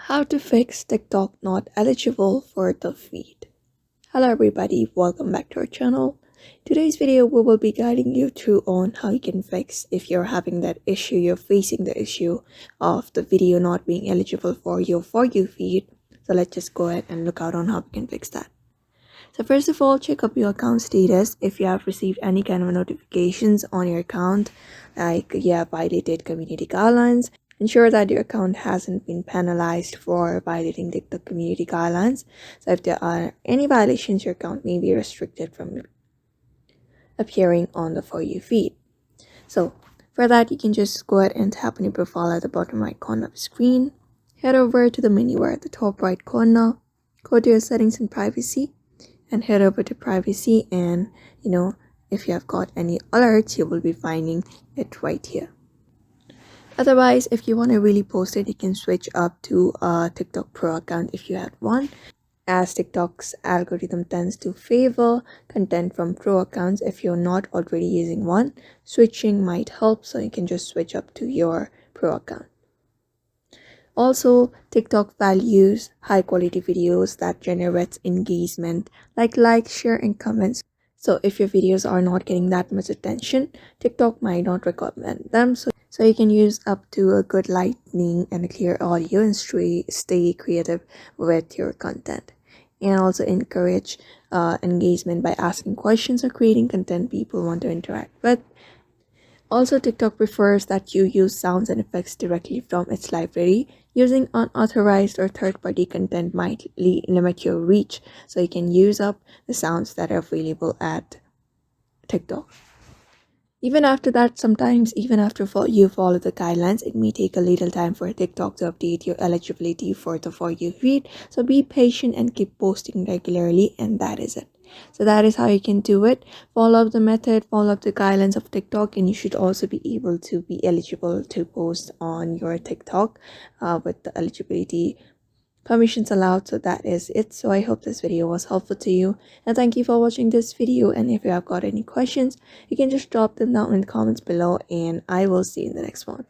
How to fix TikTok not eligible for the feed. Hello everybody, welcome back to our channel. Today's video we will be guiding you through on how you can fix if you're having that issue, you're facing the issue of the video not being eligible for your For You feed. So let's just go ahead and look out on how we can fix that. So first of all, check up your account status if you have received any kind of notifications on your account, like you have violated community guidelines. Ensure that your account hasn't been penalized for violating the community guidelines. So if there are any violations, your account may be restricted from appearing on the For You feed. So for that, you can just go ahead and tap on your profile at the bottom right corner of the screen. Head over to the menu bar at the top right corner. Go to your settings and privacy and head over to privacy, and if you have got any alerts, you will be finding it right here. Otherwise, if you want to really post it, you can switch up to a TikTok Pro account if you had one, as TikTok's algorithm tends to favor content from Pro accounts. If you're not already using one, switching might help, so you can just switch up to your Pro account. Also, TikTok values high quality videos that generates engagement, like likes, share, and comments. So if your videos are not getting that much attention, TikTok might not recommend them. So you can use up to a good lighting and a clear audio and stay creative with your content. And also encourage engagement by asking questions or creating content people want to interact with. Also, TikTok prefers that you use sounds and effects directly from its library. Using unauthorized or third-party content might limit your reach, so you can use up the sounds that are available at TikTok. Even after that, sometimes even after you follow the guidelines, it may take a little time for TikTok to update your eligibility for the For You feed. So be patient and keep posting regularly, and that is it. So that is how you can do it. Follow up the method, follow up the guidelines of TikTok, and you should also be able to be eligible to post on your TikTok with the eligibility permissions allowed. So that is it. So I hope this video was helpful to you, and thank you for watching this video. And if you have got any questions, you can just drop them down in the comments below, and I will see you in the next one.